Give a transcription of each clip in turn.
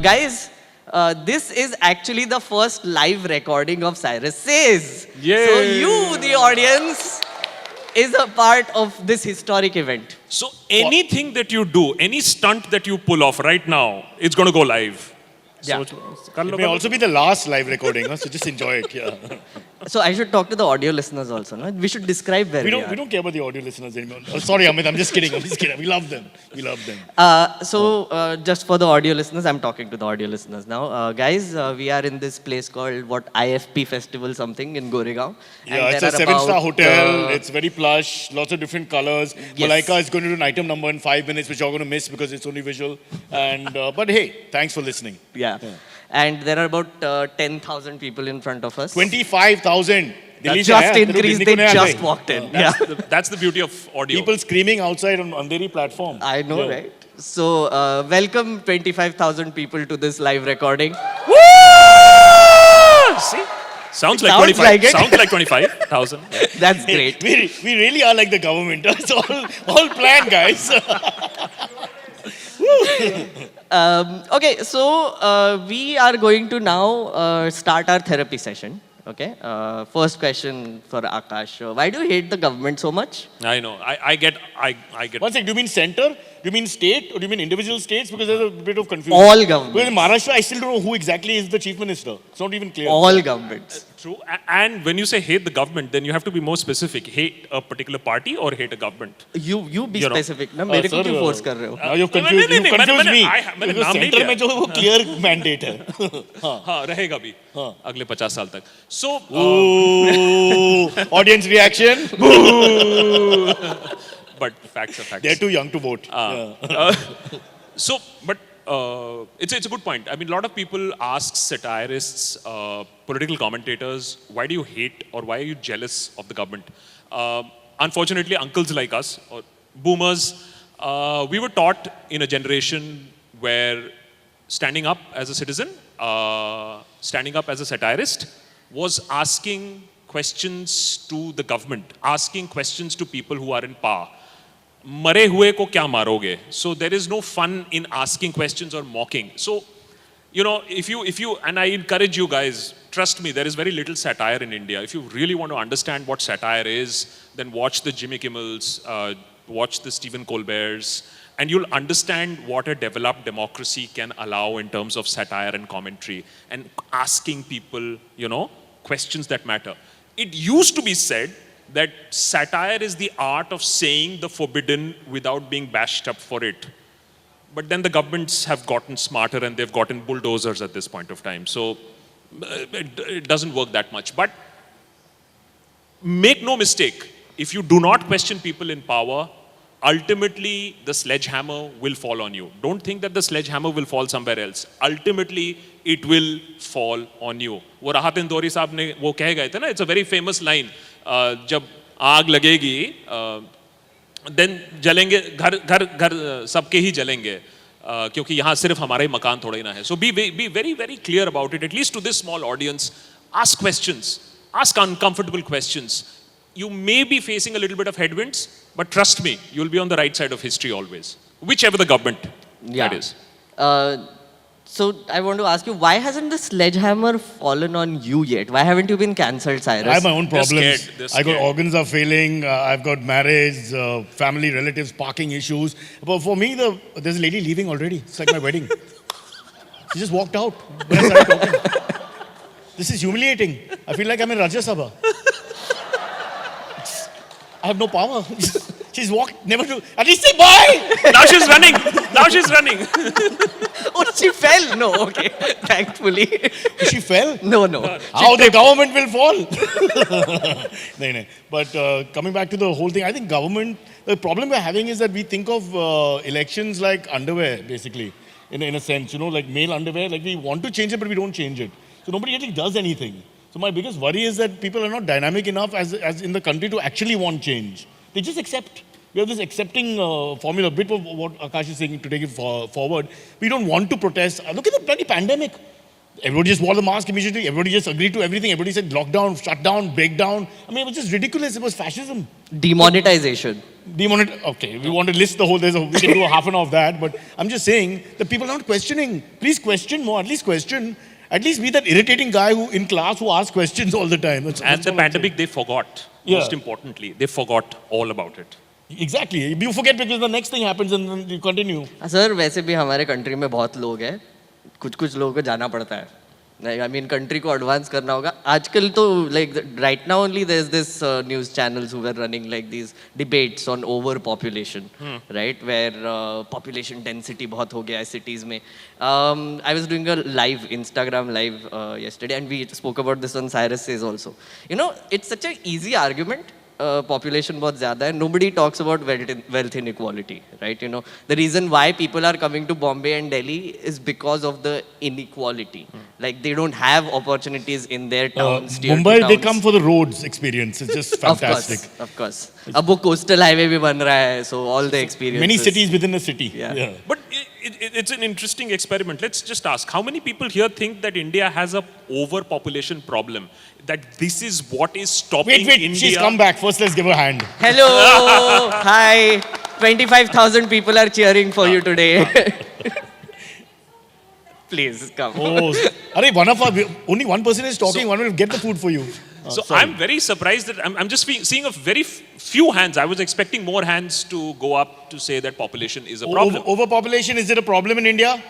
Guys, this is actually the first live recording of Cyrus Says. Yay. So you, the audience, is a part of this historic event. So anything that you do, any stunt that you pull off right now, it's going to go live. Yeah. It may also be the last live recording, so just enjoy it. Yeah. So I should talk to the audio listeners also, no? We should describe where We are. don't care about the audio listeners anymore. Oh, sorry, Amit, I'm just kidding. We love them. We love them. Just for the audio listeners, I'm talking to the audio listeners now. Guys, we are in this place called IFP Festival something in Goregaon. Yeah, it's a 7-star hotel. It's very plush, lots of different colors. Yes. Malaika is going to do an item number in 5 minutes, which you're going to miss because it's only visual. And but hey, thanks for listening. Yeah. And there are about 10,000 people in front of us. 25,000. Just increased, they just walked in. Yeah. That's the beauty of audio. People screaming outside on Andheri platform. I know, right? So, welcome 25,000 people to this live recording. Woo! See? Sounds like Sounds 25. like it. Sounds like 25,000. That's great. We really are like the government. It's all planned, guys. Okay, so we are going to now start our therapy session. Okay, first question for Akash. Why do you hate the government so much? I know. I get. One second, do you mean center? Do you mean state? Or do you mean individual states? Because there's a bit of confusion. All governments. Because in Maharashtra, I still don't know who exactly is the chief minister. It's not even clear. All governments. True. And when you say hate the government, then you have to be more specific. Hate a particular party or hate a government? You be You know. specific. Na मेरे को क्यों force कर रहे हो? Now you've confused, नहीं, confused me. मैंने Because नाम नहीं center लिया। में जो वो clear mandate है. हाँ, रहेगा भी अगले 50 साल तक. So, Ooh, audience reaction. but facts are facts. They're too young to vote. It's a good point. I mean, a lot of people ask satirists, political commentators, why do you hate or why are you jealous of the government? Unfortunately, uncles like us, or boomers, we were taught in a generation where standing up as a citizen, standing up as a satirist, was asking questions to the government, asking questions to people who are in power. मरे हुए को क्या मारोगे? So there is no fun in asking questions or mocking. So, you know, if you, and I encourage you guys, trust me, there is very little satire in India. If you really want to understand what satire is, then watch the Jimmy Kimmels, watch the Stephen Colberts, and you'll understand what a developed democracy can allow in terms of satire and commentary and asking people, you know, questions that matter. It used to be said that satire is the art of saying the forbidden without being bashed up for it. But then the governments have gotten smarter and they've gotten bulldozers at this point of time. So it doesn't work that much. But make no mistake, if you do not question people in power, ultimately the sledgehammer will fall on you. Don't think that the sledgehammer will fall somewhere else. Ultimately, it will fall on you. वो राहत इंदौरी साहब ने वो कह गए थे ना, it's a very famous line. जब आग लगेगी, then जलेंगे घर सबके ही जलेंगे, क्योंकि यहाँ सिर्फ हमारा ही मकान थोड़ा ही ना है. So be very very clear about it. At least to this small audience, ask questions, ask uncomfortable questions. You may be facing a little bit of headwinds, but trust me, you'll be on the right side of history always, whichever the government that is. So I want to ask you, why hasn't the sledgehammer fallen on you yet? Why haven't you been cancelled, Cyrus? I have my own They're problems. scared. I got organs are failing. I've got marriage, family, relatives, parking issues. But for me, there's a lady leaving already. It's like my wedding. She just walked out when I started talking. This is humiliating. I feel like I'm in Rajya Sabha. I have no power. She's walked, never to. At least say bye! Now she's running. Now she's running. Oh, she fell. No, okay. Thankfully. She fell? No. How the government will fall? No. But coming back to the whole thing, I think government, the problem we're having is that we think of elections like underwear, basically, in a sense, you know, like male underwear. Like we want to change it, but we don't change it. So nobody really does anything. So my biggest worry is that people are not dynamic enough as in the country to actually want change. They just accept. We have this accepting formula, a bit of what Akash is saying to take it forward. We don't want to protest. Look at the bloody pandemic. Everybody just wore the mask immediately. Everybody just agreed to everything. Everybody said lockdown, shutdown, breakdown. I mean, it was just ridiculous. It was fascism. Demonetization. Okay, we want to list the whole, we can do a half an hour of that, but I'm just saying that people are not questioning. Please question more, at least question. At least be that irritating guy who in class who asks questions all the time. And the pandemic, they forgot. Yeah. Most importantly, they forgot all about it. Exactly. You forget because the next thing happens and then you continue. Sir वैसे भी हमारे country में बहुत लोग हैं, कुछ लोगों को जाना पड़ता है. I mean, country को advance करना होगा. आजकल तो like right now only there's this news channels who were running like these debates on overpopulation, right? Where population density बहुत हो गया है cities में. I was doing a live Instagram live yesterday and we spoke about this on Cyrus Says also. You know, it's such an easy argument. Population बहुत ज़्यादा है. Nobody talks about wealth inequality, right? You know, the reason why people are coming to Bombay and Delhi is because of the inequality. Like they don't have opportunities in their towns. Mumbai, towns. they come for the roads experience. It's just fantastic. Of course. अब वो coastal highway भी बन रहा है, so all the experiences. Many cities within a city. Yeah. But it's an interesting experiment. Let's just ask, how many people here think that India has a overpopulation problem? That this is what is stopping Wait, India? she's come back. First, let's give her a hand. Hello, hi. 25,000 people are cheering for you today. Please come. Oh, only one person is talking. One will get the food for you. So sorry. I'm very surprised that I'm just seeing a very few hands. I was expecting more hands to go up to say that population is a problem. Overpopulation, is it a problem in India?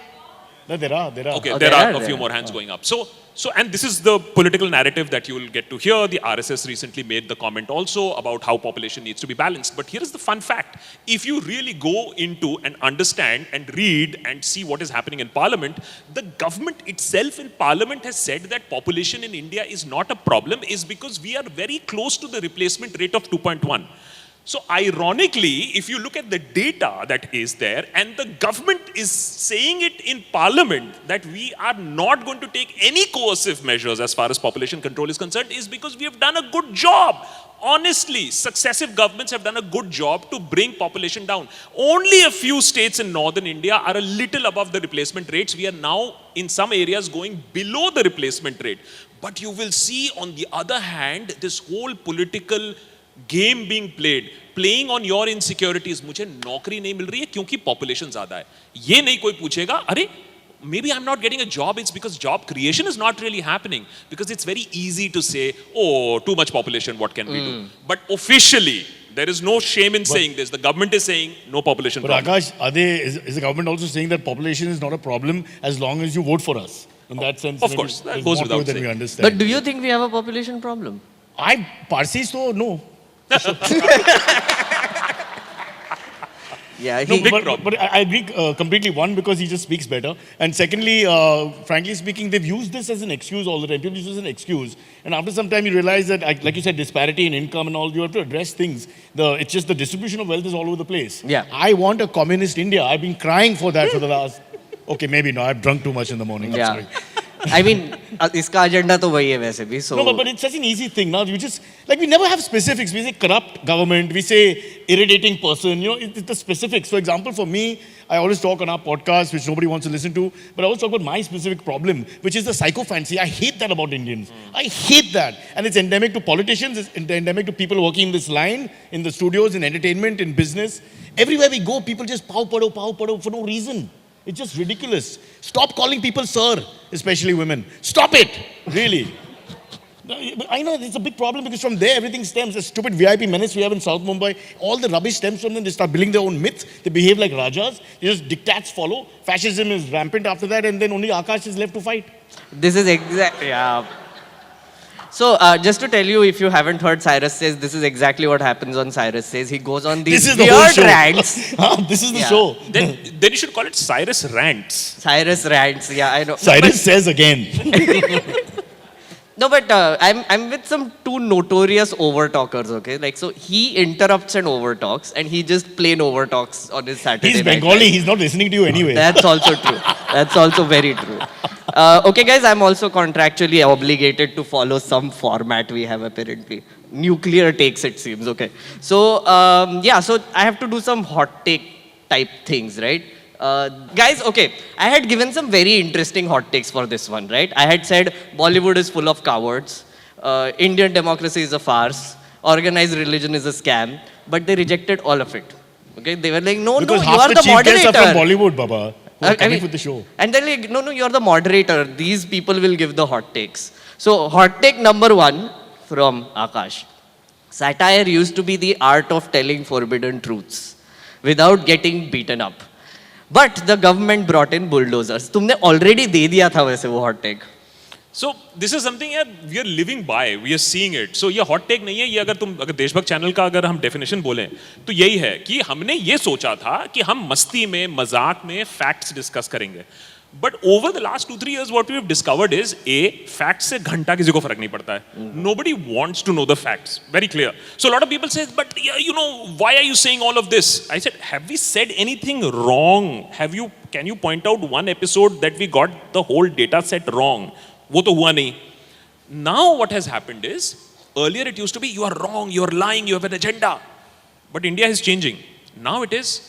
No, there are. Okay, Oh, there are a there few are. more hands going up. So, and this is the political narrative that you will get to hear. The RSS recently made the comment also about how population needs to be balanced. But here is the fun fact. If you really go into and understand and read and see what is happening in Parliament, the government itself in Parliament has said that population in India is not a problem, is because we are very close to the replacement rate of 2.1. So ironically, if you look at the data that is there, and the government is saying it in Parliament that we are not going to take any coercive measures as far as population control is concerned, is because we have done a good job. Honestly, successive governments have done a good job to bring population down. Only a few states in northern India are a little above the replacement rates. We are now in some areas going below the replacement rate. But you will see on the other hand, this whole political game being playing on your insecurities. मुझे नौकरी नहीं मिल रही है क्योंकि population ज़्यादा है. ये नहीं कोई पूछेगा, अरे maybe I'm not getting a job, it's because job creation is not really happening. Because it's very easy to say, oh, too much population, what can we do? But officially, there is no shame in saying this. The government is saying no population But problem. Akash, is the government also saying that population is not a problem as long as you vote for us? In that sense, Of course, that goes without than we saying. understand. But do you think we have a population problem? Parsis, so no. Yeah, No, big but, problem. but I agree completely. One, because he just speaks better. And secondly, frankly speaking, they've used this as an excuse all the time. People use this as an excuse. And after some time, you realize that, like you said, disparity in income and all, you have to address things. It's just the distribution of wealth is all over the place. Yeah. I want a communist India. I've been crying for that for the last... Okay, maybe no. I've drunk too much in the morning. I'm yeah. sorry. I mean, इसका agenda तो वही है वैसे भी. So No, but it's such an easy thing now. You just, like, we never have specifics. We say corrupt government, we say irritating person, you know, it's the specifics. For example, for me, I always talk on our podcast, which nobody wants to listen to, but I always talk about my specific problem, which is the psychophancy. I hate that about Indians. I hate that. And it's endemic to politicians, it's endemic to people working in this line, in the studios, in entertainment, in business. Everywhere we go, people just pow pado for no reason. It's just ridiculous. Stop calling people sir, especially women. Stop it, really. I know it's a big problem because from there everything stems. The stupid VIP menace we have in South Mumbai, all the rubbish stems from them. They start building their own myths. They behave like rajas. They just diktats follow. Fascism is rampant after that, and then only Akash is left to fight. this is exactly, yeah. So just to tell you, if you haven't heard Cyrus Says, this is exactly what happens on Cyrus Says. He goes on these This is the whole weird show. rants. This is the Yeah. show. Then you should call it Cyrus Rants. Cyrus rants, yeah, I know. Cyrus says again. No, but I'm with some two notorious overtalkers, okay? Like, so he interrupts and overtalks, and he just plain overtalks on his Saturday He's night. Bengali. He's not listening to you anyway. That's also true. That's also very true. Okay, guys, I'm also contractually obligated to follow some format we have apparently. Nuclear takes, it seems, okay. So, yeah, so I have to do some hot take type things, right? Guys, okay, I had given some very interesting hot takes for this one, right? I had said Bollywood is full of cowards, Indian democracy is a farce, organized religion is a scam, but they rejected all of it. Okay, they were like, no, Because no, you half are the the chief guests moderator. are from Bollywood, Baba, who are coming mean, for the show. And they're like, no, no, you're the moderator. These people will give the hot takes. So, hot take number one from Akash. Satire used to be the art of telling forbidden truths without getting beaten up. But the government brought in bulldozers. तुमने already दे दिया था वैसे वो hot take. So this is something यार we are living by, we are seeing it. So ये hot take नहीं है, ये अगर देशभक्त चैनल का अगर हम definition बोलें तो यही है कि हमने ये सोचा था कि हम मस्ती में मजाक में facts discuss करेंगे. But over the last 2-3 years, what we have discovered is facts से घंटा किसी को फर्क नहीं पड़ता है. Nobody wants to know the facts. Very clear. So a lot of people say, but you know, why are you saying all of this? I said, have we said anything wrong? Can you point out one episode that we got the whole data set wrong? वो तो हुआ नहीं. Now what has happened is, earlier it used to be, you are wrong, you are lying, you have an agenda. But India is changing. Now it is,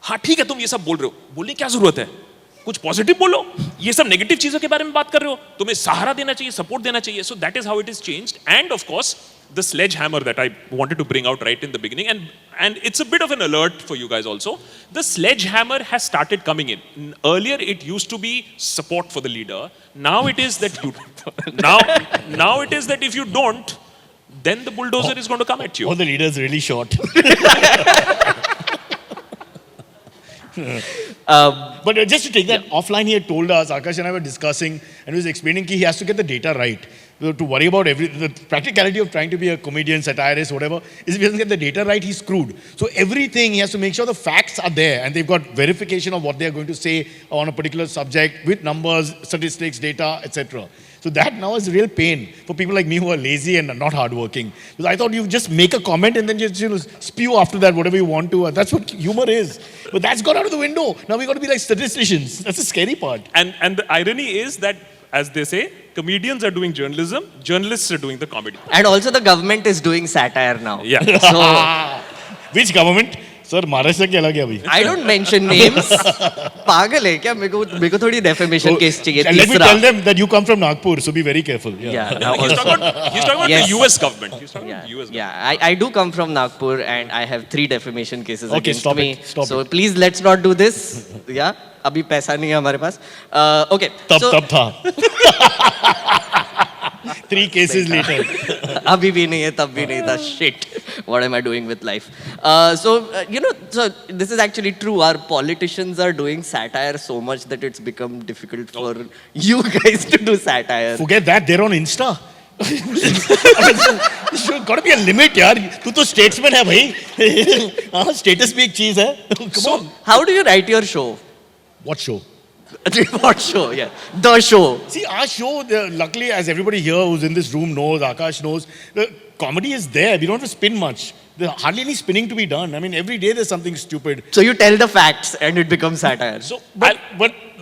हाँ ठीक है तुम ये सब बोल रहे हो, बोलने क्या जरूरत है? कुछ पॉजिटिव बोलो, ये सब नेगेटिव चीजों के बारे में बात कर रहे हो, तुम्हें सहारा देना चाहिए, सपोर्ट देना चाहिए. So that is how it is changed. And of course, the sledgehammer that I wanted to bring out right in the beginning, and it's a bit of an alert for you guys also. The sledgehammer has started coming in. Earlier, it used to be support for the leader. Now it is that now it is that if you don't, then the bulldozer is going to come at you. Oh, the leader is really short. But just to take that offline, he had told us, Akash and I were discussing, and he was explaining that he has to get the data right. To worry about the practicality of trying to be a comedian, satirist, whatever, is if he doesn't get the data right, he's screwed. So everything, he has to make sure the facts are there, and they've got verification of what they're going to say on a particular subject with numbers, statistics, data, etc. So that now is real pain for people like me who are lazy and not hardworking. Because I thought you just make a comment and then just spew after that whatever you want to. That's what humor is. But that's gone out of the window. Now we got to be like statisticians. That's the scary part. And the irony is that, as they say, comedians are doing journalism, journalists are doing the comedy. And also the government is doing satire now. Yeah. So, Which government? Sir, Maharashtra क्या लगे अभी? I don't mention names. पागल है क्या? मेरे को थोड़ी defamation case चाहिए. And let me तीसरा. tell them that you come from Nagpur, so be very careful. Yeah. He's talking about Yes. the US government. He's talking Yeah, about the US government. yeah. I do come from Nagpur and I have 3 defamation cases Okay, against stop me. it, stop so it. please let's not do this. Yeah. अभी पैसा नहीं है हमारे पास. Okay. तब था. 3 cases later. अभी भी नहीं है, तब भी नहीं था. Shit. What am I doing with life? So this is actually true. Our politicians are doing satire so much that it's become difficult for you guys to do satire. Forget that, they're on Insta. There's got to be a limit, यार. तू तो statesman है भाई. हाँ, status भी एक चीज है. Come on. How do you write your show? What show? What show? Yeah, the show. See, our show, luckily, as everybody here who's in this room knows, Akash knows, the comedy is there. We don't have to spin much. There's hardly any spinning to be done. I mean, every day there's something stupid. So you tell the facts and it becomes satire. So, but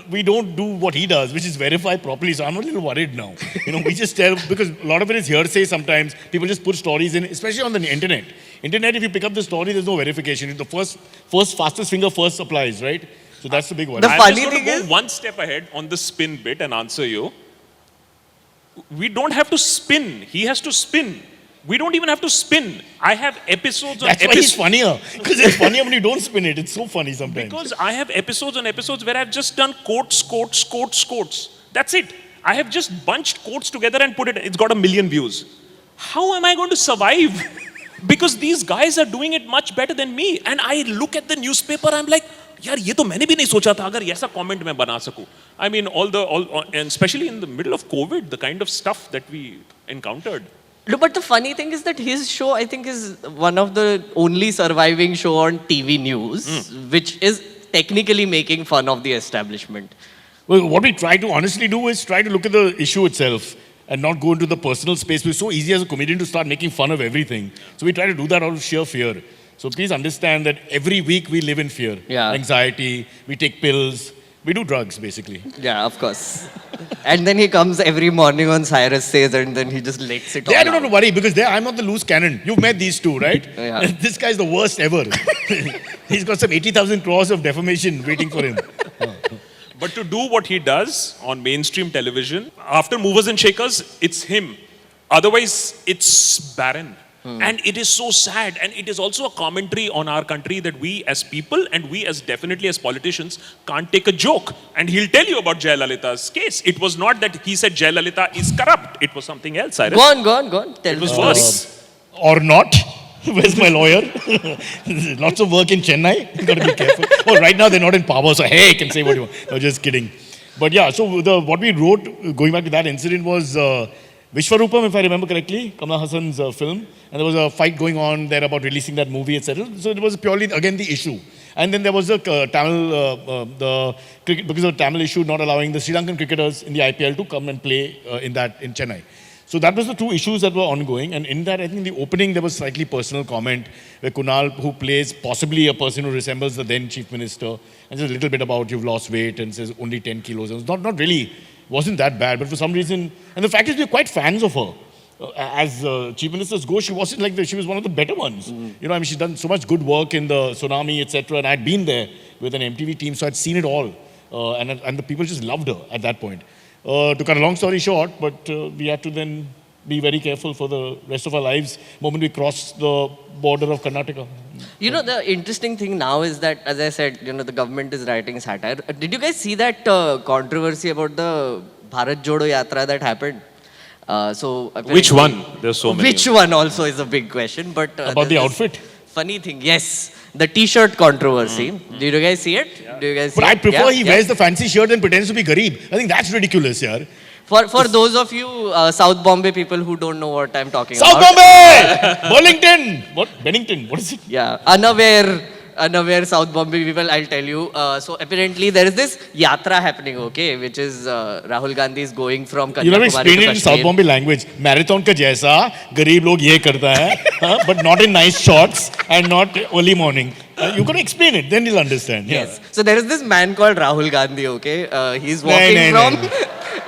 we don't do what he does, which is verify properly. So I'm a little worried now. We just tell, because a lot of it is hearsay sometimes. People just put stories in, especially on the internet. Internet, if you pick up the story, there's no verification. The first fastest finger first applies, right? So that's the big one. The I'm funny just going thing to go is- one step ahead on the spin bit and answer you. We don't have to spin. He has to spin. We don't even have to spin. I have episodes on That's why he's funnier. Because it's funnier when you don't spin it. It's so funny sometimes. Because I have episodes on episodes where I've just done quotes. That's it. I have just bunched quotes together and put it. It's got 1 million views. How am I going to survive? Because these guys are doing it much better than me. And I look at the newspaper, I'm like, यार ये तो मैंने भी नहीं सोचा था अगर ऐसा comment मैं बना सकूं. I mean, and especially in the middle of COVID, the kind of stuff that we encountered. No, but the funny thing is that his show, I think, is one of the only surviving show on TV news, which is technically making fun of the establishment. Well, what we try to honestly do is try to look at the issue itself and not go into the personal space. It's so easy as a comedian to start making fun of everything. So we try to do that out of sheer fear. So please understand that every week we live in fear. Yeah. Anxiety, we take pills, We do drugs, basically. Yeah, of course. And then he comes every morning on Cyrus Says, and then he just lets it all They don't have to out. worry because I'm not the loose cannon. You've met these two, right? Yeah. This guy's the worst ever. He's got some 80,000 crores of defamation waiting for him. But to do what he does on mainstream television, after Movers and Shakers, it's him. Otherwise, it's barren. And it is so sad. And it is also a commentary on our country that we as people and we as definitely as politicians can't take a joke. And he'll tell you about Jayalalitha's case. It was not that he said Jayalalitha is corrupt. It was something else, Cyrus. Go on. Tell It was me. worse. Or not. Where's my lawyer? Lots of work in Chennai. You got to be careful. Oh, right now they're not in power, so hey, you can say what you want. No, just kidding. But yeah, so what we wrote, going back to that incident, was Vishwarupam, if I remember correctly, Kamala Hassan's film. And there was a fight going on there about releasing that movie, etc. So it was purely, again, the issue. And then there was a Tamil, because of the Tamil issue not allowing the Sri Lankan cricketers in the IPL to come and play in Chennai. So that was the two issues that were ongoing. And in that, I think in the opening, there was slightly personal comment where Kunal, who plays possibly a person who resembles the then chief minister, and says a little bit about you've lost weight and says only 10 kilos. It was not really, wasn't that bad. But for some reason, and the fact is we're quite fans of her. As chief ministers go, she wasn't like she was one of the better ones. You know, I mean, she's done so much good work in the tsunami, etc. And I'd been there with an MTV team, so I'd seen it all. And the people just loved her at that point. To cut a long story short, but we had to then be very careful for the rest of our lives moment we cross the border of Karnataka. You know, the interesting thing now is that, as I said, you know, the government is writing satire. Did you guys see that controversy about the Bharat Jodo Yatra that happened? Which one? There's so many. Which one also is a big question. But About the there's outfit? this funny thing, yes. The T-shirt controversy. Did you guys see it? Yeah. Do you guys see But I it? prefer he wears the fancy shirt and pretends to be Garib. I think that's ridiculous, yaar. For those of you South Bombay people who don't know what I'm talking South about. Bombay! Burlington! What? Bennington? What is it? Yeah, unaware South Bombay people, I'll tell you. So apparently there is this yatra happening, okay, which is Rahul Gandhi is going from Kanyakumari You never to explain it in Kashmir. South Bombay language. Marathon ka jaisa, garib log ye karta hai, but not in nice shorts and not early morning. You got to explain it, then you'll understand. Yes. So there is this man called Rahul Gandhi, okay? He's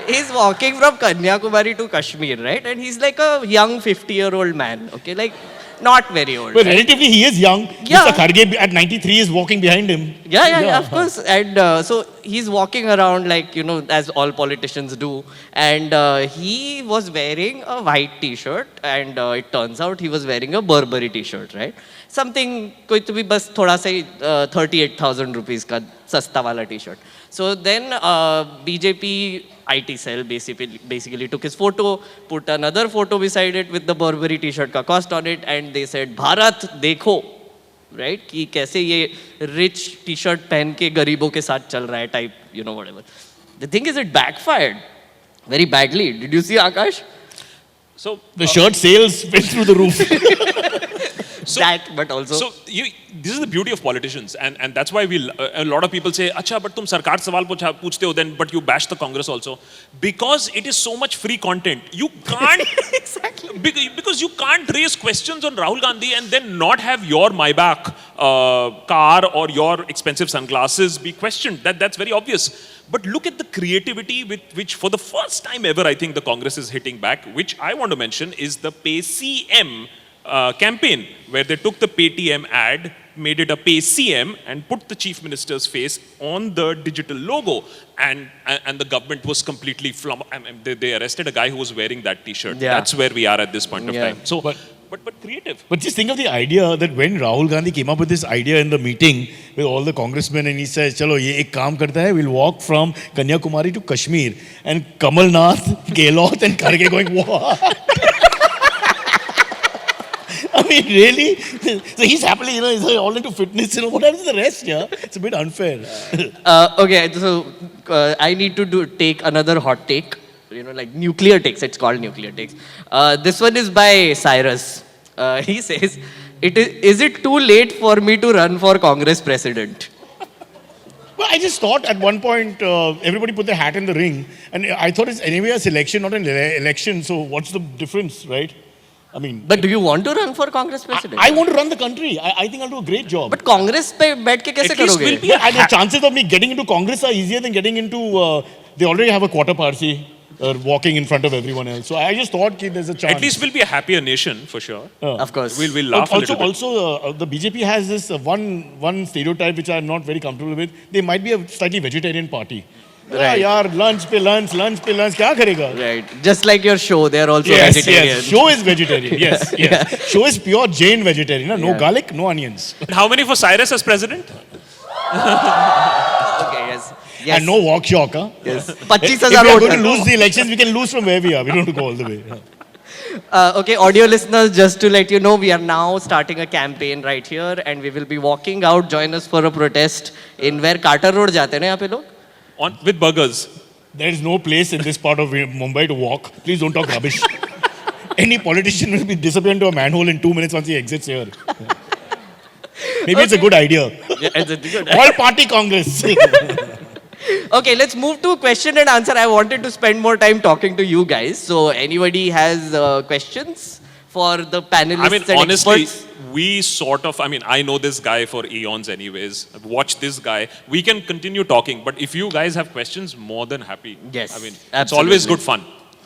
he's walking from Kanyakumari to Kashmir, right? And he's like a young 50-year-old man, okay? Like, not very old. But relatively, he is young. Yeah. Mr. Kharge at 93 is walking behind him. Yeah, of course. And so he's walking around like, you know, as all politicians do. And he was wearing a white t-shirt. And it turns out he was wearing a Burberry t-shirt, right? Something, koi to bhi bas thoda sa 38,000 rupees ka sasta wala t-shirt. So then BJP IT cell basically took his photo, put another photo beside it with the Burberry t-shirt ka cost on it, and they said, Bharat, dekho, right? कि कैसे ये rich t-shirt पहन के गरीबों के साथ चल रहा है type, you know, whatever. The thing is, it backfired very badly. Did you see Akash? So The shirt sales went through the roof. But also. So this is the beauty of politicians, and that's why a lot of people say, "Acha, but tum sarkar se sawal पूछते हो, then but you bash the Congress also," because it is so much free content. You can't Exactly. because you can't raise questions on Rahul Gandhi and then not have your Maybach car or your expensive sunglasses be questioned. That's very obvious. But look at the creativity with which, for the first time ever, I think the Congress is hitting back. Which I want to mention is the Pay CM campaign, where they took the Paytm ad, made it a Pay CM, and put the chief minister's face on the digital logo, and the government was completely they arrested a guy who was wearing that T-shirt. Yeah. That's where we are at this point of time. So, but creative. But just think of the idea that when Rahul Gandhi came up with this idea in the meeting with all the congressmen, and he says, "Chalo, ye ek kaam karta hai. We'll walk from Kanyakumari to Kashmir," and Kamal Nath, Gehlot, and Kharge going, "What?" I mean, really? So he's happily, you know, he's all into fitness, you know. What happens to the rest, yeah? It's a bit unfair. Okay, so I need to take another hot take. You know, like nuclear takes. It's called nuclear takes. This one is by Cyrus. He says, "Is it too late for me to run for Congress president?" Well, I just thought at one point everybody put their hat in the ring, and I thought it's anyway a selection, not an election. So what's the difference, right? I mean, But do you want to run for Congress president? I want to run the country. I think I'll do a great job. But Congress पे बैठ के कैसे At least करोगे? we'll be a The chances of me getting into Congress are easier than getting into. They already have a quarter party walking in front of everyone else. So I just thought that there's a chance. At least we'll be a happier nation for sure. Of course. We'll laugh a little bit. Also, the BJP has this one stereotype which I'm not very comfortable with. They might be a slightly vegetarian party. Right. यार lunch पे lunch क्या करेगा? Right. Just like your show, they're also Yes, vegetarian. yes. Show is vegetarian. Yes, yes. Show is pure Jain vegetarian. No garlic, no onions, How many for Cyrus as president? Okay, yes. Yes. and no walk shock. Huh? Yes. If 25,000 we are vote. going to lose the elections, we can lose from where we are. We don't have to go all the way. Okay, audio listeners, just to let you know, we are now starting a campaign right here and we will be walking out. Join us for a protest in where Carter Road जाते हैं ना यहाँ पे लोग? With burgers. There is no place in this part of Mumbai to walk. Please don't talk rubbish. Any politician will be disappear into a manhole in 2 minutes once he exits here. Maybe it's a good idea. Yeah, it's a good. All party Congress. Okay, let's move to question and answer. I wanted to spend more time talking to you guys. So, anybody has questions for the panelists I mean, and honestly, experts? we sort of, I mean, I know this guy for eons anyways. I've watched this guy. We can continue talking, but if you guys have questions, more than happy. Yes, I mean, it's absolutely. always good fun.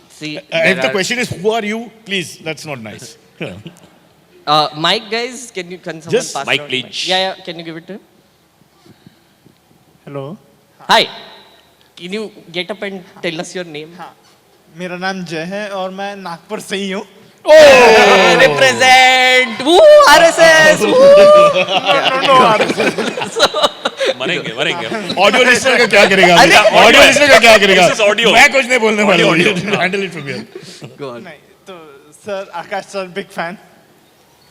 See, If there the are- question is, who are you? Please, that's not nice. Mike, guys, can someone Just pass Mike, around please. the mic? Yeah, can you give it to him? Hello Hi. Can you get up and tell us your name? हाँ मेरा नाम जय है और मैं नागपुर से ही हूँ Represent! Woo! RSS! Woo! मरेंगे मरेंगे ऑडियो लिस्टर का क्या करेगा? अरे, ऑडियो लिस्टर का क्या करेगा? This is audio. मैं कुछ नहीं बोलने वाला हूँ. Audio. Handle it from here. Go on. नहीं तो सर आकाश सर बिग फैन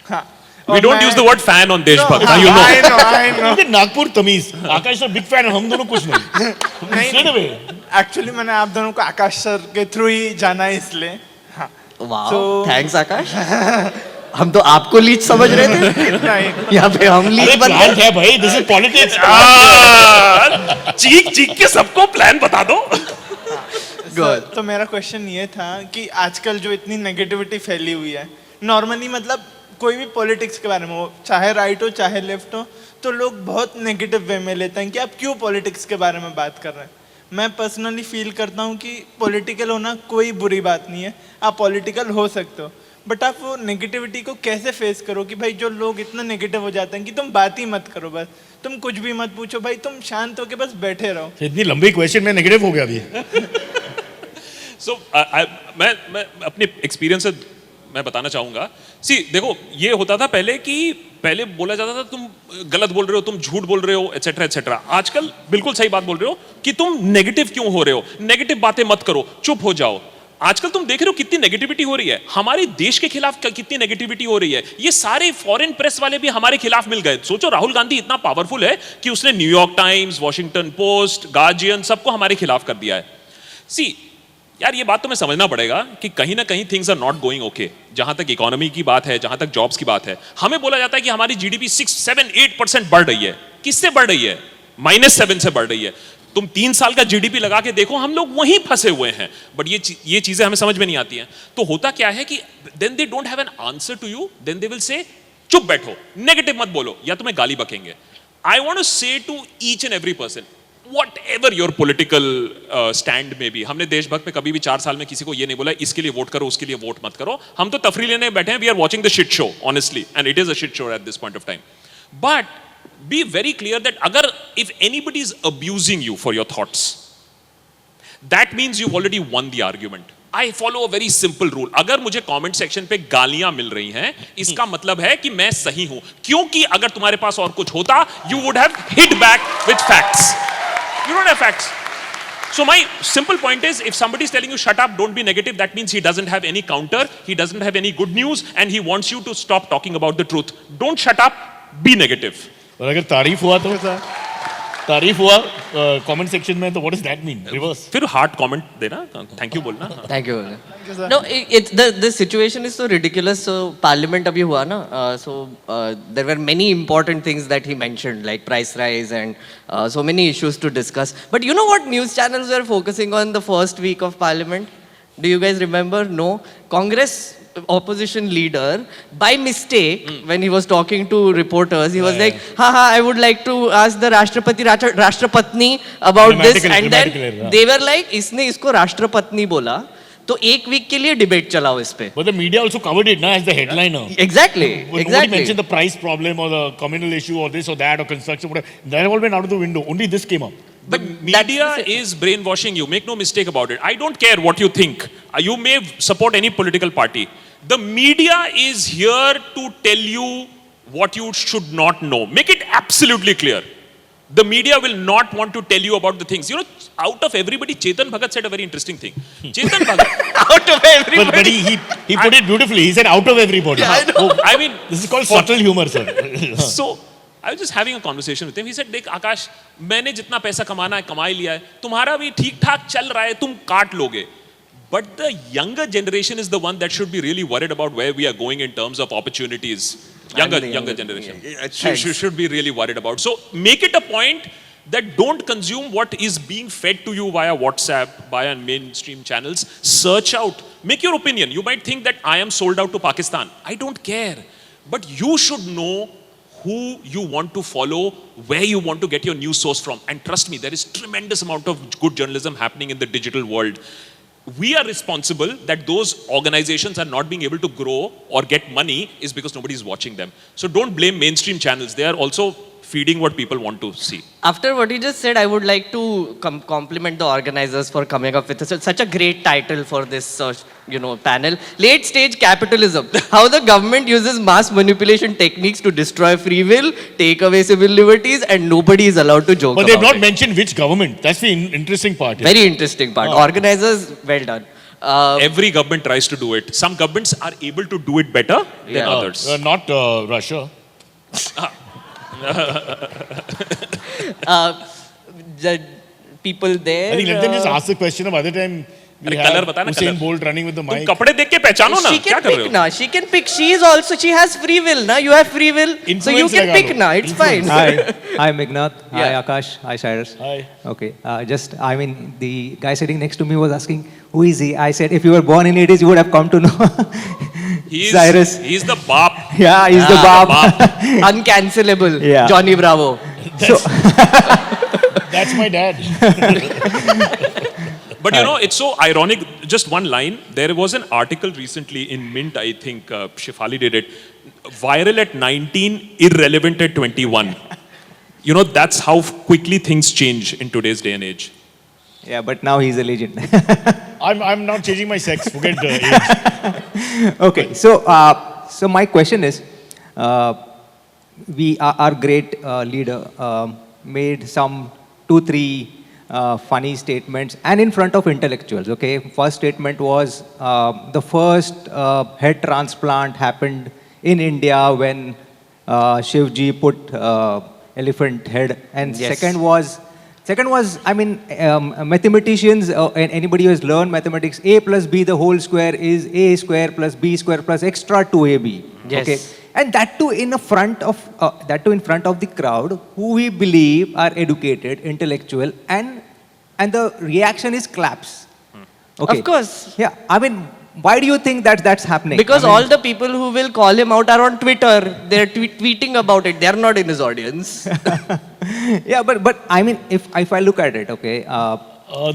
हाँ We don't use the word fan on DeshBhakt. Now you know. I know Look at Nagpur तमीज. आकाश सर बिग फैन है, हम दोनों कुछ नहीं. Straight away. एक्चुअली मैंने आप दोनों को आकाश सर के थ्रू ही जाना है इसलिए हाँ Wow. So- Thanks, Akash. हम तो आपको लीच समझ रहे थे. नहीं यहाँ पे हम अरे लीच बन प्लान गए. है भाई. This is politics. चीख चीख के सबको प्लान बता दो. सर, तो मेरा क्वेश्चन ये था कि आजकल जो इतनी नेगेटिविटी फैली हुई है नॉर्मली मतलब कोई भी पॉलिटिक्स के बारे में हो चाहे राइट हो चाहे लेफ्ट हो तो लोग बहुत नेगेटिव वे में लेते हैं कि आप क्यों पॉलिटिक्स के बारे में बात कर रहे हैं मैं पर्सनली फील करता हूँ कि पॉलिटिकल होना कोई बुरी बात नहीं है आप पॉलिटिकल हो सकते हो बट आप वो नेगेटिविटी को कैसे फेस करो कि भाई जो लोग इतना नेगेटिव हो जाते हैं कि तुम बात ही मत करो बस तुम कुछ भी मत पूछो भाई तुम शांत होकर बस बैठे रहो इतनी लंबी क्वेश्चन में नेगेटिव हो गया अभी. So, मैं अपने एक्सपीरियंस से मैं बताना चाहूंगा सी देखो ये होता था पहले बोला जाता था तुम गलत बोल रहे हो तुम झूठ बोल रहे हो एटसेट्रा एटसेट्रा आजकल बिल्कुल सही बात बोल रहे हो कि तुम नेगेटिव क्यों हो रहे हो नेगेटिव बातें मत करो चुप हो जाओ आजकल तुम देख रहे हो कितनी नेगेटिविटी हो रही है हमारे देश के खिलाफ कितनी नेगेटिविटी हो रही है ये सारे फॉरेन प्रेस वाले भी हमारे खिलाफ मिल गए सोचो राहुल गांधी इतना पावरफुल है कि उसने New York times Washington post guardian सबको हमारे खिलाफ कर दिया है सी यार ये बात तो मैं समझना पड़ेगा कि कहीं ना कहीं things are not going okay जहां तक इकोनॉमी की बात है जहां तक जॉब्स की बात है हमें बोला जाता है कि हमारी जीडीपी 6-7-8% बढ़ रही है किससे बढ़ रही है -7 से बढ़ रही है तुम 3 साल का जीडीपी लगा के देखो हम लोग वहीं फंसे हुए हैं बट ये चीजें हमें समझ में नहीं आती हैं तो होता क्या है कि then they don't have an answer to you then they will say चुप बैठो नेगेटिव मत बोलो या तुम्हें गाली बकेंगे I want to say to each and every person whatever your political stand may be हमने देशभक्त में कभी भी 4 साल में किसी को ये नहीं बोला इसके लिए वोट करो उसके लिए वोट मत करो हम तो तफरी लेने बैठे हैं we are watching the shit show honestly and it is a shit show at this point of time but be very clear that agar if anybody is abusing you for your thoughts that means you've already won the argument I follow a very simple rule अगर मुझे comment section पे गालियां मिल रही हैं इसका मतलब है कि मैं सही हूं क्योंकि अगर तुम्हारे पास और कुछ होता you would have hit back with facts You don't have facts. So my simple point is, if somebody is telling you shut up, don't be negative, that means he doesn't have any counter, he doesn't have any good news, and he wants you to stop talking about the truth. Don't shut up, be negative. और अगर तारीफ हुआ तो तारीफ हुआ comment section में तो what does that mean reverse फिर हार्ट कमेंट देना थैंक यू बोलना Thank you. No, it's the situation is so ridiculous. So Parliament अभी हुआ ना, so there were many important things that he mentioned like price rise and so many issues to discuss. But you know what news channels were focusing on the first week of Parliament? Do you guys remember? No. Congress opposition leader, by mistake, when he was talking to reporters, he was like, "Ha, I would like to ask the Rashtrapatni about this," and then they were like, "इसने इसको राष्ट्रपत्नी बोला, तो एक week के लिए debate चलाओ इस पे." But the media also covered it, na, as the headliner. Exactly, Nobody exactly. mentioned the price problem or the communal issue or this or that or construction, whatever. That all went out of the window. Only this came up. But media is brainwashing you. Make no mistake about it. I don't care what you think. You may support any political party. The media is here to tell you what you should not know. Make it absolutely clear. The media will not want to tell you about the things. You know, out of everybody, Chetan Bhagat said a very interesting thing. Chetan Bhagat. Out of everybody. But he put it beautifully. He said out of everybody. Yeah, I know. I mean, This is called subtle humor, sir. So, I was just having a conversation with him. He said, "देख आकाश, मैंने जितना पैसा कमाना है कमा ही लिया है. तुम्हारा भी ठीक ठाक चल रहा है. तुम काट लोगे." But the younger generation is the one that should be really worried about where we are going in terms of opportunities. Younger generation. Should be really worried about. So make it a point that don't consume what is being fed to you via WhatsApp, via mainstream channels. Search out. Make your opinion. You might think that I am sold out to Pakistan. I don't care. But you should know who you want to follow, where you want to get your news source from. And trust me, there is tremendous amount of good journalism happening in the digital world. We are responsible that those organizations are not being able to grow or get money is because nobody is watching them. So don't blame mainstream channels. They are also feeding what people want to see. After what you just said, I would like to compliment the organizers for coming up with such a great title for this, panel. Late stage capitalism: how the government uses mass manipulation techniques to destroy free will, take away civil liberties, and nobody is allowed to joke But about they've not it. mentioned which government. That's the interesting part. Very interesting part. Organizers, well done. Every government tries to do it. Some governments are able to do it better than others. Not Russia. The people there. I think let them just ask the question of other time. We अरे have colour बता ना, Usain colour. Bolt running with the तुम mic. कपड़े देख के पहचानो ना. She क्या can कर रहे pick हो? now. She can pick. She has free will now. You have free will, so you Influence can लगा pick low. now. It's fine. Hi, Megnath. Hi, Yeah. Akash. Hi, Cyrus. Hi. Okay, the guy sitting next to me was asking, who is he? I said, if you were born in 80s, you would have come to know. Cyrus. He's the bap. Yeah, he's the Bob. Uncancelable. Yeah. Johnny Bravo. That's my dad. But you know, it's so ironic. Just one line. There was an article recently in Mint, I think Shefali did it. Viral at 19, irrelevant at 21. You know, that's how quickly things change in today's day and age. Yeah, but now he's a legend. I'm not changing my sex. Forget the age. Okay, so my question is, our great leader made some 2-3 funny statements and in front of intellectuals. Okay, first statement was the first head transplant happened in India when Shivji put elephant head, and Yes. second was, I mean, mathematicians, and anybody who has learned mathematics, a plus b the whole square is a square plus b square plus extra 2ab. Yes. Okay, and that too in front of the crowd who we believe are educated, intellectual, and the reaction is claps. Okay. Of course. Yeah, I mean, why do you think that's happening? Because I mean, all the people who will call him out are on Twitter. They're tweeting about it. They're not in his audience. yeah, but I mean, if I look at it, okay,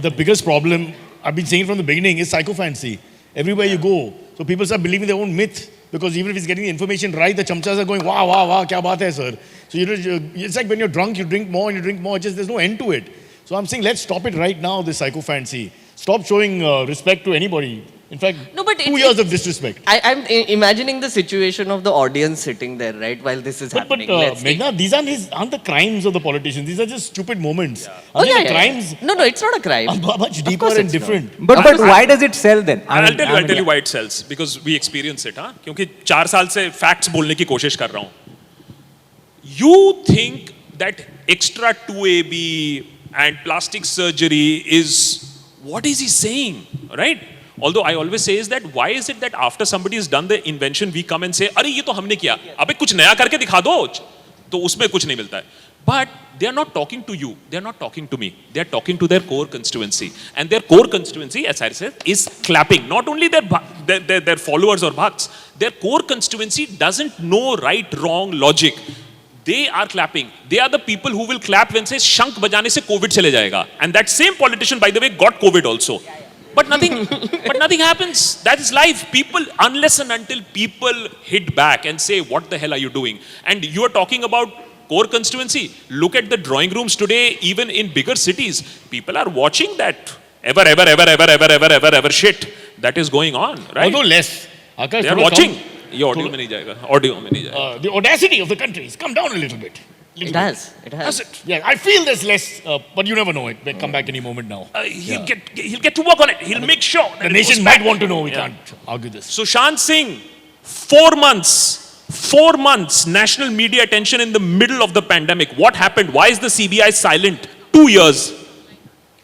The biggest problem, I've been saying from the beginning, is psychophancy. Everywhere you go. So people start believing their own myth. Because even if he's getting the information right, the chamchas are going, wow, wow, wow, kya baat hai, sir. So it's like when you're drunk, you drink more and you drink more. There's no end to it. So I'm saying, let's stop it right now, this psychophancy. Stop showing respect to anybody. In fact, No, but 2 years of disrespect. I'm imagining the situation of the audience sitting there, right, while this is But happening. Let's take- Meghna, these aren't the crimes of the politicians. These are just stupid moments. Oh, yeah, The yeah, crimes yeah. No, it's not a crime. are much deeper course and it's not. different. but why does it sell then? I'll tell you why it sells. Because we experience it. हाँ? क्योंकि 4 साल से facts बोलने की कोशिश कर रहा हूँ. You think that extra 2AB and plastic surgery is, what is he saying, right? Although I always say is that why is it that after somebody has done the invention, we come and say, अरे ये तो हमने किया, अबे कुछ नया करके दिखा दो, तो उसमें कुछ नहीं मिलता है. But they are not talking to you. They are not talking to me. They are talking to their core constituency. And their core constituency, as Cyrus says, is clapping. Not only their followers or bhakts, their core constituency doesn't know right, wrong, logic. They are clapping. They are the people who will clap when say shank bajane se COVID chale jayega. And that same politician, by the way, got COVID also. But nothing happens. That is life. People, unless and until people hit back and say, what the hell are you doing? And you are talking about core constituency. Look at the drawing rooms today, even in bigger cities. People are watching that ever shit that is going on, right? Although less. Akash, They are watching. ये audio में नहीं जाएगा. Audio में नहीं जाएगा. The audacity of the country has come down a little bit. It has. It has. Does it? Yeah, I feel there's less, but you never know. It may come back any moment now. He'll get to work on it. He'll make sure that The it nation goes might back. want to know. We can't argue this. Sushant Singh, 4 months, national media attention in the middle of the pandemic. What happened? Why is the CBI silent? 2 years.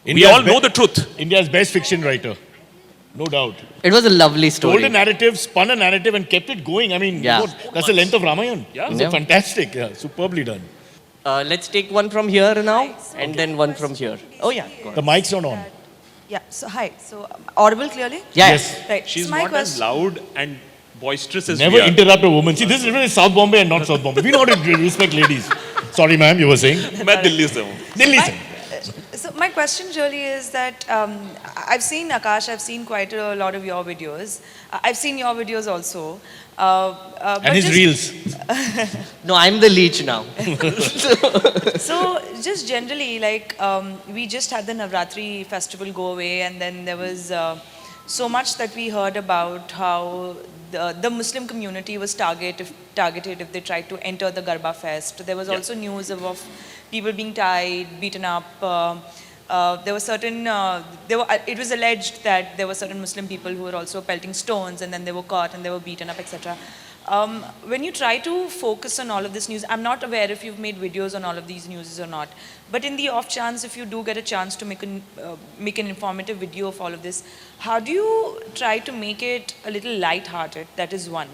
We all know the truth. India's best fiction writer. No doubt. It was a lovely Told a story. narrative, spun a narrative and kept it going. I mean, Yeah. that's the length of Ramayana. Yeah. It's fantastic. Yeah, superbly done. Let's take one from here now, and then one from here. Oh yeah. Go on. The mic's not on. Yeah, so hi. So audible clearly? Yeah. Yes. Right. She's so my not as question, loud and boisterous as Never we are. interrupt a woman. See, this is really South Bombay and not South Bombay. We know how to respect ladies. Sorry, ma'am, you were saying. मैं दिल्ली से हूँ. Delhi se. so my question really is that I've seen Akash, I've seen quite a lot of your videos. I've seen your videos also. But And his just- reels. No, I'm the leech now. So just generally, like we just had the Navratri festival go away, and then there was so much that we heard about how the Muslim community was targeted if they tried to enter the Garba Fest. There was also news of people being tied, beaten up. There were certain, it was alleged that there were certain Muslim people who were also pelting stones, and then they were caught and they were beaten up, etc. When you try to focus on all of this news, I'm not aware if you've made videos on all of these news or not, but in the off chance, if you do get a chance to make an informative video of all of this, how do you try to make it a little light-hearted? That is one.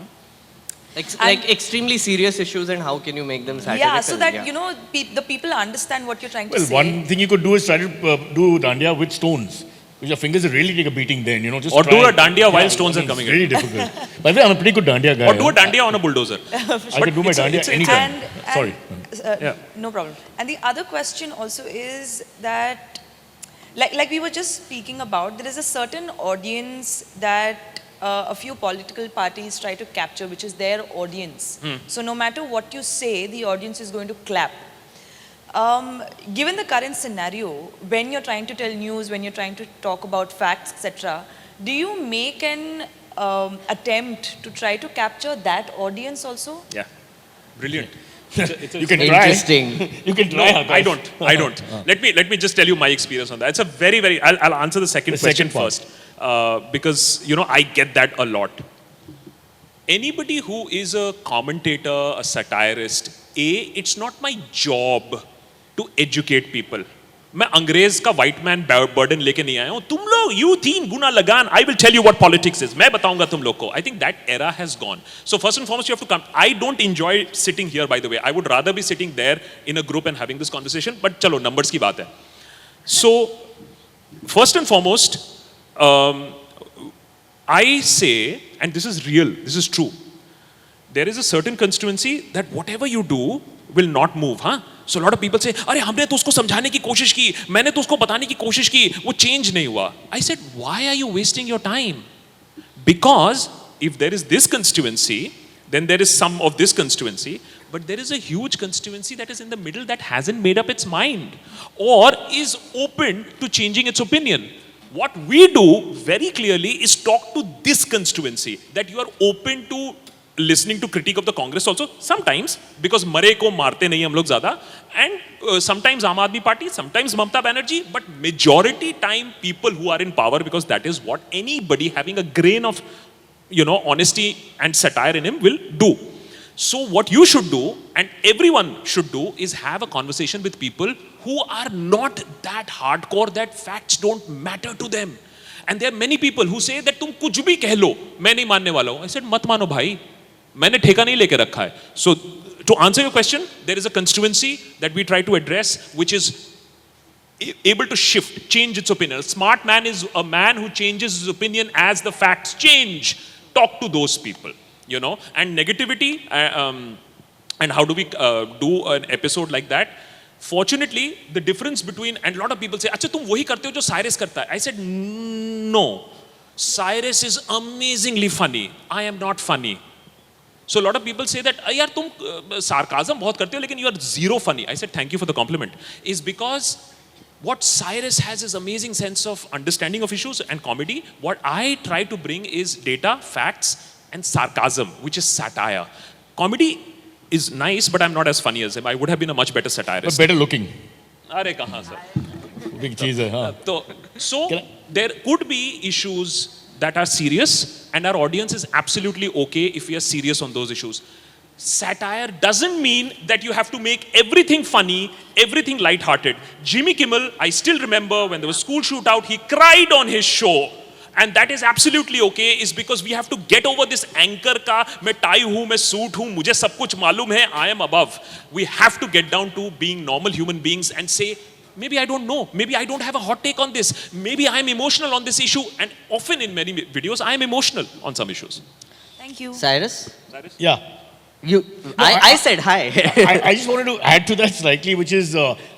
Like extremely serious issues, and how can you make them satirical? Yeah, so that, you know, the people understand what you're trying to Well, say. one thing you could do is try to do dandiya with stones. Because your fingers will really take a beating then, you know. Just Or try. do a dandiya while stones are It's coming in. really difficult. By the way, I'm a pretty good dandiya guy. Or do a dandiya on a bulldozer. I can do my dandiya anytime. Sorry. No problem. And the other question also is that, like we were just speaking about, there is a certain audience that a few political parties try to capture, which is their audience. So no matter what you say, the audience is going to clap. Given the current scenario, when you're trying to tell news, when you're trying to talk about facts, etc., do you make an attempt to try to capture that audience also? Yeah. Brilliant. You can try. Interesting. You can No, try. I don't. Let me just tell you my experience on that. It's a very. I'll answer the second question second part. first, because you know I get that a lot. Anybody who is a commentator, a satirist, it's not my job to educate people. मैं अंग्रेज का white man burden लेके नहीं आया हूँ. तुम लोग you 3 गुना लगान. I will tell you what politics is. मैं बताऊंगा तुम लोग को. I think that era has gone. So first and foremost, you have to come. I don't enjoy sitting here, by the way. I would rather be sitting there in a group and having this conversation. But चलो numbers की बात है. So first and foremost, I say, and this is real, this is true. There is a certain constituency that whatever you do will not move, huh? So a lot of people say, अरे हमने तो उसको समझाने की कोशिश की, मैंने तो उसको बताने की कोशिश की, वो change नहीं हुआ. I said, why are you wasting your time? Because if there is this constituency, then there is some of this constituency, but there is a huge constituency that is in the middle that hasn't made up its mind or is open to changing its opinion. What we do very clearly is talk to this constituency that you are open to listening to critique of the Congress also sometimes, because मरे को मारते नहीं हम लोग ज़्यादा, and sometimes Aam Aadmi Party, sometimes Mamata Banerjee, but majority time people who are in power, because that is what anybody having a grain of, you know, honesty and satire in him will do. So what you should do, and everyone should do, is have a conversation with people who are not that hardcore that facts don't matter to them. And there are many people who say that तुम कुछ भी कह लो, मैं नहीं मानने वाला हूँ. I said, मत मानो भाई. मैंने ठेका नहीं लेके रखा है. So to answer your question, there is a constituency that we try to address, which is able to shift, change its opinion. A smart man is a man who changes his opinion as the facts change. Talk to those people, you know. And negativity, and how do we do an episode like that? Fortunately, the difference between, and a lot of people say, अच्छा तुम वही करते हो जो Cyrus करता है. I said, no. Cyrus is amazingly funny. I am not funny. So a lot of people say that, यार तुम sarcasm बहुत करते हो लेकिन you are zero funny. I said, thank you for the compliment. Is because what Cyrus has is amazing sense of understanding of issues and comedy. What I try to bring is data, facts, and sarcasm, which is satire. Comedy is nice, but I'm not as funny as him. I would have been a much better satirist. But better looking. अरे कहाँ sir? Big cheese है, हाँ. So there could be issues that are serious, and our audience is absolutely okay if we are serious on those issues. Satire doesn't mean that you have to make everything funny, everything light-hearted. Jimmy Kimmel, I still remember when there was school shootout, he cried on his show. And that is absolutely okay, is because we have to get over this anchor ka, मैं tie हूँ, मैं suit हूँ, मुझे सब कुछ मालूम है, I am above. We have to get down to being normal human beings and say, maybe I don't know, maybe I don't have a hot take on this, maybe I am emotional on this issue, and often in many videos I am emotional on some issues. Thank you. Cyrus? Yeah. I said hi. I just wanted to add to that slightly, which is,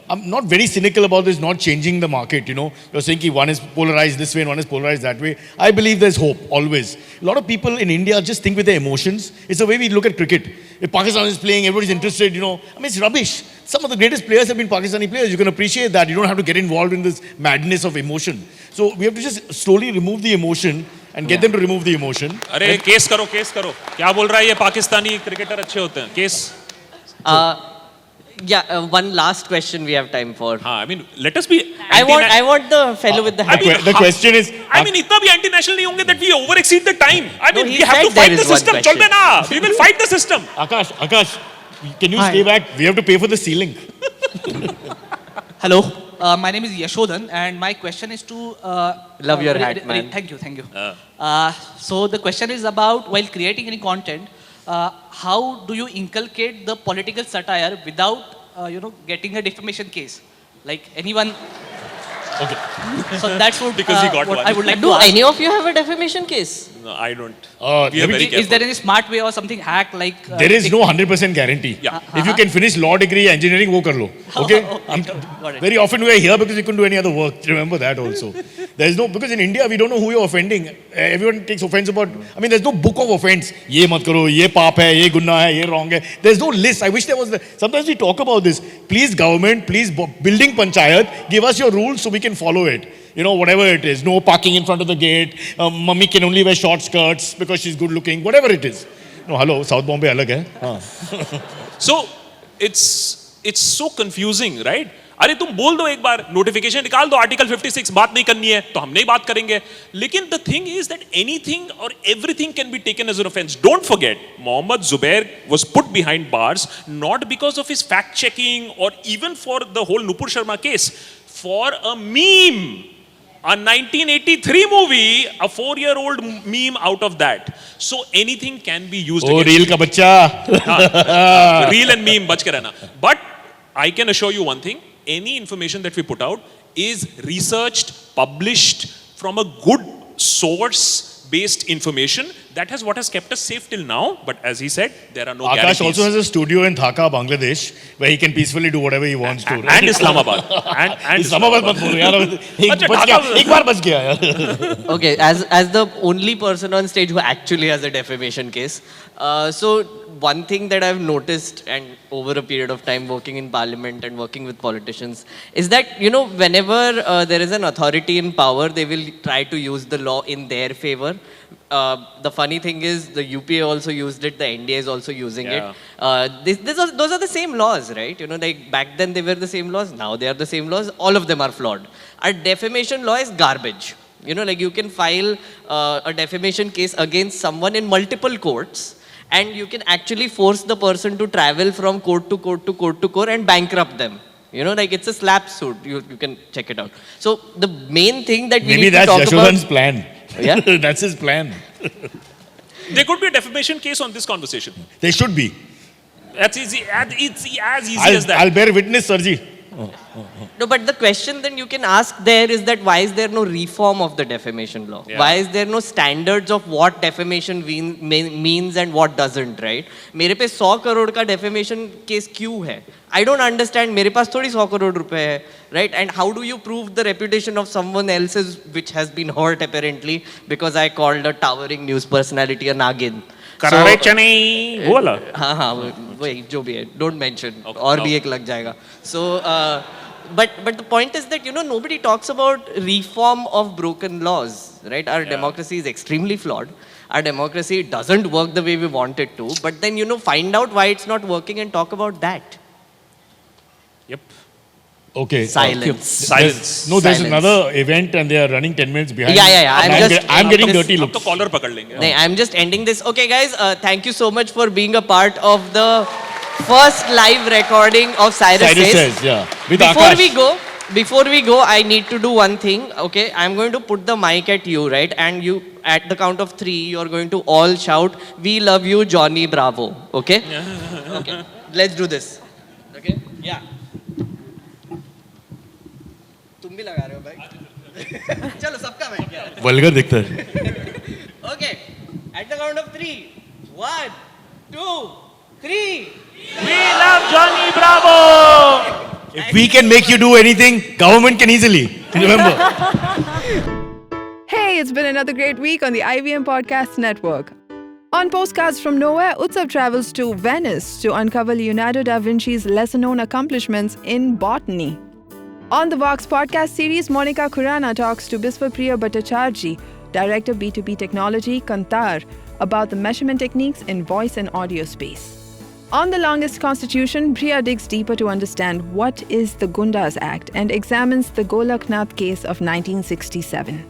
I'm not very cynical about this not changing the market, you know. You're saying ki one is polarized this way and one is polarized that way. I believe there's hope, always. A lot of people in India just think with their emotions. It's the way we look at cricket. If Pakistan is playing, everybody's interested, you know. I mean, it's rubbish. Some of the greatest players have been Pakistani players. You can appreciate that. You don't have to get involved in this madness of emotion. So we have to just slowly remove the emotion and get them to remove the emotion. अरे case करो क्या बोल रहा है ये Pakistani cricketer अच्छे होते हैं case One last question we have time for. हाँ I mean let us be I want the fellow with the hat. The question is, I mean इतना भी anti-national नहीं होंगे that we overexceed the time. I mean he we have to said there fight the is one system. question. चल बे ना. We will fight the system. Akash, can you stay back? We have to pay for the ceiling. Hello, my name is Yashodhan, and my question is to. Love your hat, man. Thank you. So the question is about while creating any content, how do you inculcate the political satire without, getting a defamation case? Like anyone. Okay. So that's what, Because he got what one. I would like Do to ask. any of you have a defamation case? No, I don't. We are very Is careful. there any smart way or something hack like? There is no 100% guarantee. Yeah. If you can finish law degree, engineering, wo kar lo. Okay? Got it. Very often we are here because we couldn't do any other work. Remember that also. There is no, because in India we don't know who you're offending. Everyone takes offense about, I mean there's no book of offense. Ye mat karo, ye paap hai, ye gunnah hai, ye wrong hai. There's no list. I wish there was, sometimes we talk about this. Please government, please building panchayat, give us your rules so we can follow it. You know, whatever it is. No parking in front of the gate. Mummy can only wear short skirts because she's good looking. Whatever it is. No, hello, South Bombay alag hai. So it's so confusing, right? अरे तुम बोल दो एक बार notification निकाल दो article 56 बात नहीं करनी है तो हम नहीं बात करेंगे लेकिन the thing is that anything और everything can be taken as an offence don't forget Mohammed Zubair was put behind bars not because of his fact checking और even for the whole Nupur Sharma case for a meme a 1983 movie, a 4-year-old meme out of that. So anything can be used. Oh, reel ka bachcha. Reel and meme, bach ke rehna. But I can assure you one thing. Any information that we put out is researched, published from a good source-based information. That is what has kept us safe till now. But as he said, there are no Akash guarantees. also has a studio in Dhaka, Bangladesh, where he can peacefully do whatever he wants to. Right? And Islamabad. And Islamabad mat bolo yaar. Ek baar bach gaya yaar. Okay, as the only person on stage who actually has a defamation case, so one thing that I've noticed and over a period of time working in parliament and working with politicians is that, whenever there is an authority in power, they will try to use the law in their favor. The funny thing is the UPA also used it, the NDA is also using it. Those are the same laws, right? Like back then they were the same laws, now they are the same laws, all of them are flawed. Our defamation law is garbage. Like you can file a defamation case against someone in multiple courts and you can actually force the person to travel from court to court to court to court and bankrupt them. Like it's a slap suit. You can check it out. So the main thing that we Maybe need to that's talk Yashodhan's about... plan. Yeah? That's his plan. There could be a defamation case on this conversation. There should be. That's easy. It's as easy as that. I'll bear witness, Sarji. No, but the question then you can ask there is that why is there no reform of the defamation law? Yeah. Why is there no standards of what defamation means and what doesn't, right? मेरे पे 100 करोड़ का defamation case क्यों है? I don't understand. मेरे पास थोड़ी 100 करोड़ रुपए है, right? And how do you prove the reputation of someone else's which has been hurt apparently because I called a towering news personality a Nagin? करारे चने वो वाला. हाँ हाँ वही जो भी है, don't mention. Okay, और no. भी एक लग जाएगा. So but the point is that nobody talks about reform of broken laws, right? Our democracy is extremely flawed. Our democracy doesn't work the way we want it to. But then find out why it's not working and talk about that. Yep. Okay. Silence. There's another event and they are running 10 minutes behind. Yeah. I'm getting dirty अब looks. तो collar पकड़ लेंगे. No, I'm just ending this. Okay, guys, thank you so much for being a part of the first live recording of Cyrus Says. Yeah. With Before Akash. before we go, I need to do one thing. Okay, I'm going to put the mic at you, right? And you, at the count of 3, you're going to all shout, "We love you, Johnny Bravo." Okay? Okay. Let's do this. Okay? Yeah. तुम भी लगा रहे हो भाई? चलो सबका mic. Yeah. Vulgar दिखता है. Okay. At the count of 3. 1, 2, 3. We love Johnny Bravo. If we can make you do anything, government can easily. Remember. Hey, it's been another great week on the IVM Podcast Network. On Postcards from Nowhere, Utsav travels to Venice to uncover Leonardo da Vinci's lesser-known accomplishments in botany. On the Vox podcast series, Monica Khurana talks to Biswapriya Bhattacharjee, Director B2B Technology, Kantar, about the measurement techniques in voice and audio space. On The Longest Constitution, Priya digs deeper to understand what is the Gundas Act and examines the Golaknath case of 1967.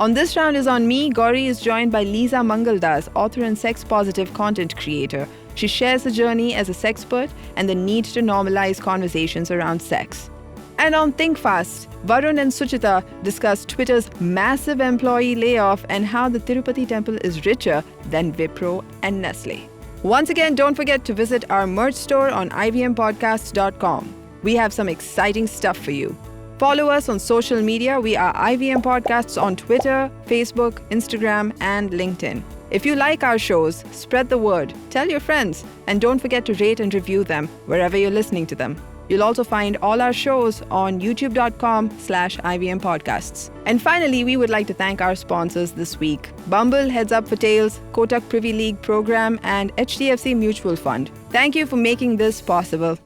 On This Round is on Me, Gauri is joined by Lisa Mangaldas, author and sex-positive content creator. She shares the journey as a sexpert and the need to normalize conversations around sex. And on Think Fast, Varun and Suchita discuss Twitter's massive employee layoff and how the Tirupati temple is richer than Wipro and Nestle. Once again, don't forget to visit our merch store on ivmpodcasts.com. We have some exciting stuff for you. Follow us on social media. We are IVM Podcasts on Twitter, Facebook, Instagram, and LinkedIn. If you like our shows, spread the word, tell your friends, and don't forget to rate and review them wherever you're listening to them. You'll also find all our shows on youtube.com/IVM Podcasts. And finally, we would like to thank our sponsors this week: Bumble, Heads Up for Tails, Kotak Privy League Program, and HDFC Mutual Fund. Thank you for making this possible.